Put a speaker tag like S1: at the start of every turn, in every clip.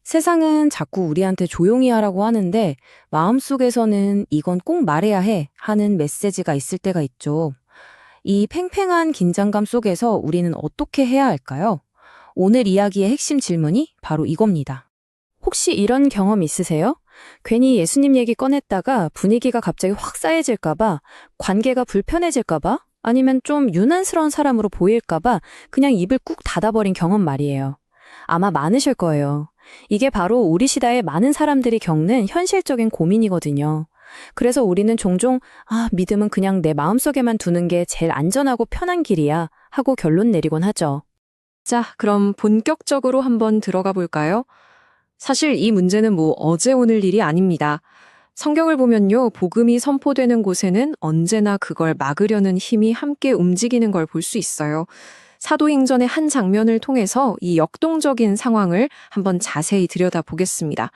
S1: 세상은 자꾸 우리한테 조용히 하라고 하는데 마음속에서는 이건 꼭 말해야 해 하는 메시지가 있을 때가 있죠. 이 팽팽한 긴장감 속에서 우리는 어떻게 해야 할까요? 오늘 이야기의 핵심 질문이 바로 이겁니다. 혹시 이런 경험 있으세요? 괜히 예수님 얘기 꺼냈다가 분위기가 갑자기 확 싸해질까봐, 관계가 불편해질까봐, 아니면 좀 유난스러운 사람으로 보일까봐 그냥 입을 꾹 닫아버린 경험 말이에요. 아마 많으실 거예요. 이게 바로 우리 시대의 많은 사람들이 겪는 현실적인 고민이거든요. 그래서 우리는 종종 믿음은 그냥 내 마음속에만 두는 게 제일 안전하고 편한 길이야 하고 결론 내리곤 하죠.
S2: 자, 그럼 본격적으로 한번 들어가 볼까요? 사실 이 문제는 어제 오늘 일이 아닙니다. 성경을 보면요, 복음이 선포되는 곳에는 언제나 그걸 막으려는 힘이 함께 움직이는 걸 볼 수 있어요. 사도행전의 한 장면을 통해서 이 역동적인 상황을 한번 자세히 들여다보겠습니다.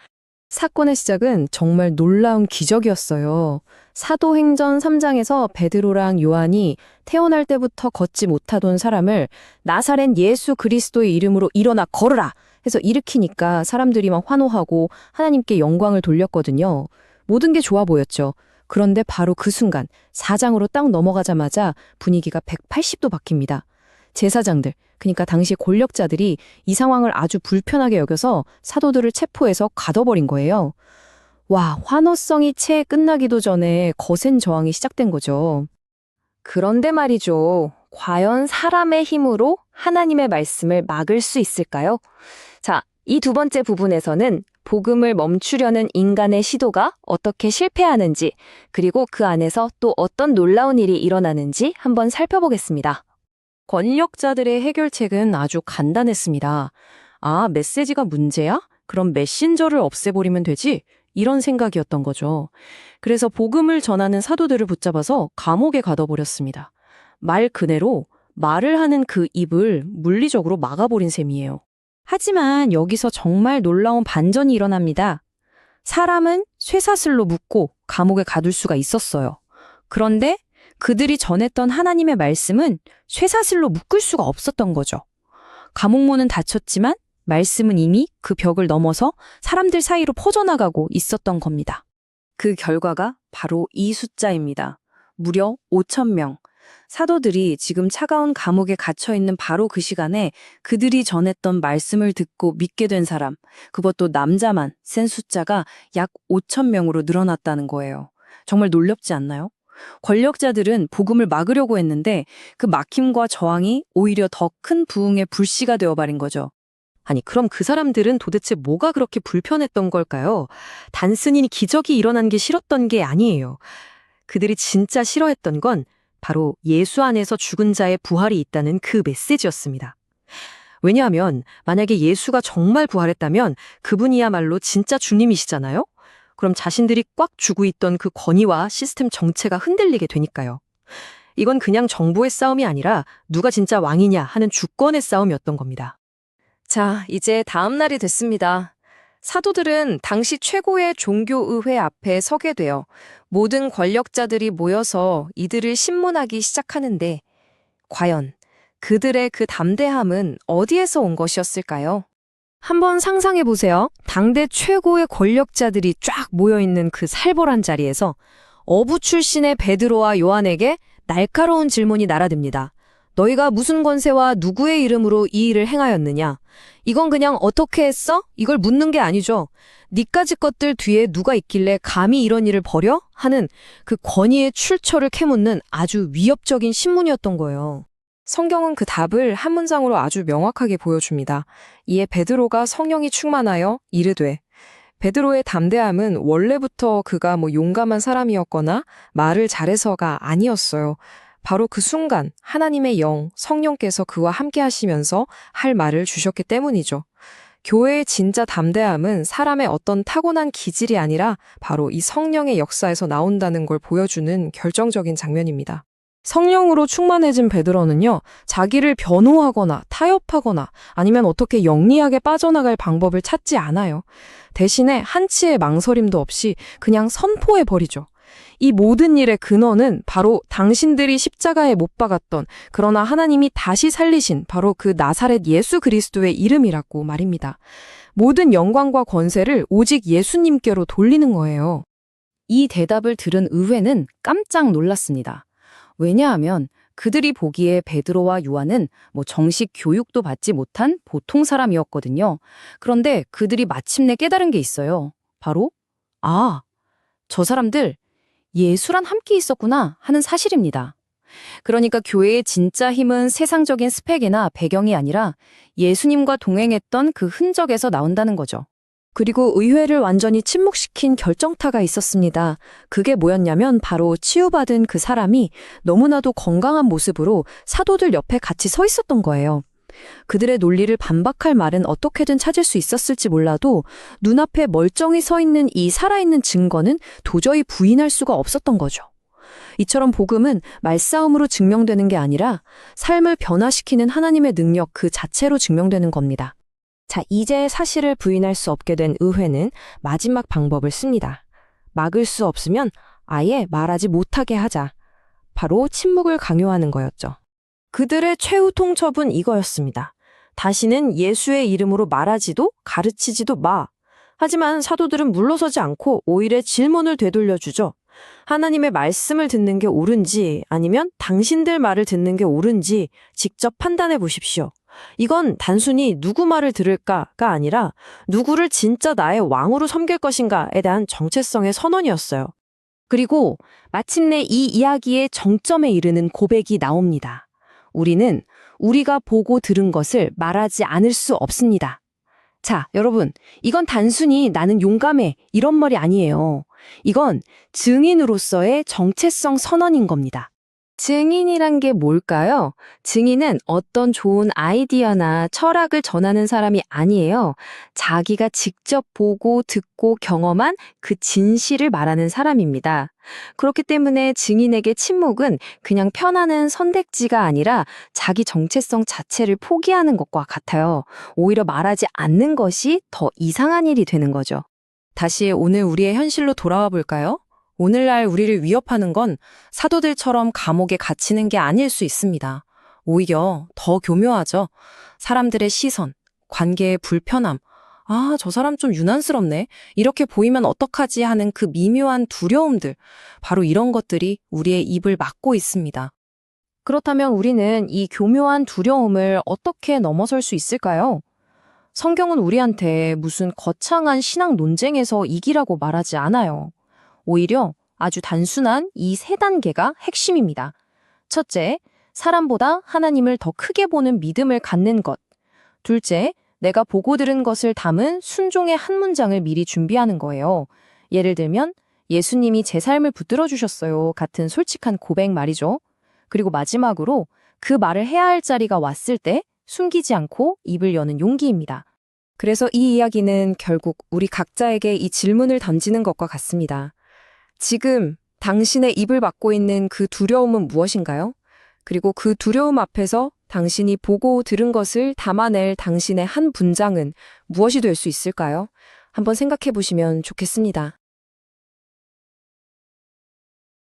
S2: 사건의 시작은 정말 놀라운 기적이었어요. 사도행전 3장에서 베드로랑 요한이 태어날 때부터 걷지 못하던 사람을 나사렛 예수 그리스도의 이름으로 일어나 걸으라 해서 일으키니까 사람들이 막 환호하고 하나님께 영광을 돌렸거든요. 모든 게 좋아 보였죠. 그런데 바로 그 순간 4장으로 딱 넘어가자마자 분위기가 180도 바뀝니다. 제사장들, 그러니까 당시 권력자들이 이 상황을 아주 불편하게 여겨서 사도들을 체포해서 가둬버린 거예요. 와, 환호성이 채 끝나기도 전에 거센 저항이 시작된 거죠.
S1: 그런데 말이죠. 과연 사람의 힘으로 하나님의 말씀을 막을 수 있을까요? 자, 이 두 번째 부분에서는 복음을 멈추려는 인간의 시도가 어떻게 실패하는지, 그리고 그 안에서 또 어떤 놀라운 일이 일어나는지 한번 살펴보겠습니다.
S2: 권력자들의 해결책은 아주 간단했습니다. 메시지가 문제야? 그럼 메신저를 없애버리면 되지? 이런 생각이었던 거죠. 그래서 복음을 전하는 사도들을 붙잡아서 감옥에 가둬버렸습니다. 말 그대로 말을 하는 그 입을 물리적으로 막아버린 셈이에요. 하지만 여기서 정말 놀라운 반전이 일어납니다. 사람은 쇠사슬로 묶고 감옥에 가둘 수가 있었어요. 그런데 그들이 전했던 하나님의 말씀은 쇠사슬로 묶을 수가 없었던 거죠. 감옥문은 닫혔지만 말씀은 이미 그 벽을 넘어서 사람들 사이로 퍼져나가고 있었던 겁니다. 그 결과가 바로 이 숫자입니다. 무려 5,000명. 사도들이 지금 차가운 감옥에 갇혀있는 바로 그 시간에 그들이 전했던 말씀을 듣고 믿게 된 사람, 그것도 남자만 센 숫자가 약 5,000명으로 늘어났다는 거예요. 정말 놀랍지 않나요? 권력자들은 복음을 막으려고 했는데 그 막힘과 저항이 오히려 더 큰 부흥의 불씨가 되어버린 거죠. 아니, 그럼 그 사람들은 도대체 뭐가 그렇게 불편했던 걸까요? 단순히 기적이 일어난 게 싫었던 게 아니에요. 그들이 진짜 싫어했던 건 바로 예수 안에서 죽은 자의 부활이 있다는 그 메시지였습니다. 왜냐하면 만약에 예수가 정말 부활했다면 그분이야말로 진짜 주님이시잖아요? 그럼 자신들이 꽉 쥐고 있던 그 권위와 시스템 정체가 흔들리게 되니까요. 이건 그냥 정보의 싸움이 아니라 누가 진짜 왕이냐 하는 주권의 싸움이었던 겁니다. 자, 이제 다음 날이 됐습니다. 사도들은 당시 최고의 종교의회 앞에 서게 돼요. 모든 권력자들이 모여서 이들을 신문하기 시작하는데 과연 그들의 그 담대함은 어디에서 온 것이었을까요? 한번 상상해 보세요. 당대 최고의 권력자들이 쫙 모여있는 그 살벌한 자리에서 어부 출신의 베드로와 요한에게 날카로운 질문이 날아듭니다. 너희가 무슨 권세와 누구의 이름으로 이 일을 행하였느냐? 이건 그냥 어떻게 했어? 이걸 묻는 게 아니죠. 니까지 것들 뒤에 누가 있길래 감히 이런 일을 벌여? 하는 그 권위의 출처를 캐묻는 아주 위협적인 신문이었던 거예요. 성경은 그 답을 한 문장으로 아주 명확하게 보여줍니다. 이에 베드로가 성령이 충만하여 이르되, 베드로의 담대함은 원래부터 그가 용감한 사람이었거나 말을 잘해서가 아니었어요. 바로 그 순간 하나님의 영, 성령께서 그와 함께 하시면서 할 말을 주셨기 때문이죠. 교회의 진짜 담대함은 사람의 어떤 타고난 기질이 아니라 바로 이 성령의 역사에서 나온다는 걸 보여주는 결정적인 장면입니다. 성령으로 충만해진 베드로는요, 자기를 변호하거나 타협하거나 아니면 어떻게 영리하게 빠져나갈 방법을 찾지 않아요. 대신에 한치의 망설임도 없이 그냥 선포해버리죠. 이 모든 일의 근원은 바로 당신들이 십자가에 못 박았던, 그러나 하나님이 다시 살리신 바로 그 나사렛 예수 그리스도의 이름이라고 말입니다.
S3: 모든 영광과 권세를 오직 예수님께로 돌리는 거예요.
S2: 이 대답을 들은 의회는 깜짝 놀랐습니다. 왜냐하면 그들이 보기에 베드로와 요한은 정식 교육도 받지 못한 보통 사람이었거든요. 그런데 그들이 마침내 깨달은 게 있어요. 바로, 저 사람들 예수랑 함께 있었구나 하는 사실입니다. 그러니까 교회의 진짜 힘은 세상적인 스펙이나 배경이 아니라 예수님과 동행했던 그 흔적에서 나온다는 거죠.
S3: 그리고 의회를 완전히 침묵시킨 결정타가 있었습니다. 그게 뭐였냐면 바로 치유받은 그 사람이 너무나도 건강한 모습으로 사도들 옆에 같이 서 있었던 거예요. 그들의 논리를 반박할 말은 어떻게든 찾을 수 있었을지 몰라도 눈앞에 멀쩡히 서 있는 이 살아있는 증거는 도저히 부인할 수가 없었던 거죠. 이처럼 복음은 말싸움으로 증명되는 게 아니라 삶을 변화시키는 하나님의 능력 그 자체로 증명되는 겁니다. 자, 이제 사실을 부인할 수 없게 된 의회는 마지막 방법을 씁니다. 막을 수 없으면 아예 말하지 못하게 하자. 바로 침묵을 강요하는 거였죠. 그들의 최후 통첩은 이거였습니다. 다시는 예수의 이름으로 말하지도 가르치지도 마. 하지만 사도들은 물러서지 않고 오히려 질문을 되돌려주죠. 하나님의 말씀을 듣는 게 옳은지 아니면 당신들 말을 듣는 게 옳은지 직접 판단해 보십시오. 이건 단순히 누구 말을 들을까가 아니라 누구를 진짜 나의 왕으로 섬길 것인가에 대한 정체성의 선언이었어요.
S2: 그리고 마침내 이 이야기의 정점에 이르는 고백이 나옵니다. 우리는 우리가 보고 들은 것을 말하지 않을 수 없습니다. 자, 여러분, 이건 단순히 나는 용감해 이런 말이 아니에요. 이건 증인으로서의 정체성 선언인 겁니다.
S1: 증인이란 게 뭘까요? 증인은 어떤 좋은 아이디어나 철학을 전하는 사람이 아니에요. 자기가 직접 보고 듣고 경험한 그 진실을 말하는 사람입니다. 그렇기 때문에 증인에게 침묵은 그냥 편하는 선택지가 아니라 자기 정체성 자체를 포기하는 것과 같아요. 오히려 말하지 않는 것이 더 이상한 일이 되는 거죠.
S3: 다시 오늘 우리의 현실로 돌아와 볼까요? 오늘날 우리를 위협하는 건 사도들처럼 감옥에 갇히는 게 아닐 수 있습니다. 오히려 더 교묘하죠. 사람들의 시선, 관계의 불편함, 저 사람 좀 유난스럽네. 이렇게 보이면 어떡하지 하는 그 미묘한 두려움들, 바로 이런 것들이 우리의 입을 막고 있습니다.
S2: 그렇다면 우리는 이 교묘한 두려움을 어떻게 넘어설 수 있을까요? 성경은 우리한테 무슨 거창한 신앙 논쟁에서 이기라고 말하지 않아요. 오히려 아주 단순한 이 세 단계가 핵심입니다. 첫째, 사람보다 하나님을 더 크게 보는 믿음을 갖는 것. 둘째, 내가 보고 들은 것을 담은 순종의 한 문장을 미리 준비하는 거예요. 예를 들면 예수님이 제 삶을 붙들어 주셨어요 같은 솔직한 고백 말이죠. 그리고 마지막으로 그 말을 해야 할 자리가 왔을 때 숨기지 않고 입을 여는 용기입니다.
S3: 그래서 이 이야기는 결국 우리 각자에게 이 질문을 던지는 것과 같습니다. 지금 당신의 입을 막고 있는 그 두려움은 무엇인가요? 그리고 그 두려움 앞에서 당신이 보고 들은 것을 담아낼 당신의 한 분장은 무엇이 될 수 있을까요? 한번 생각해 보시면 좋겠습니다.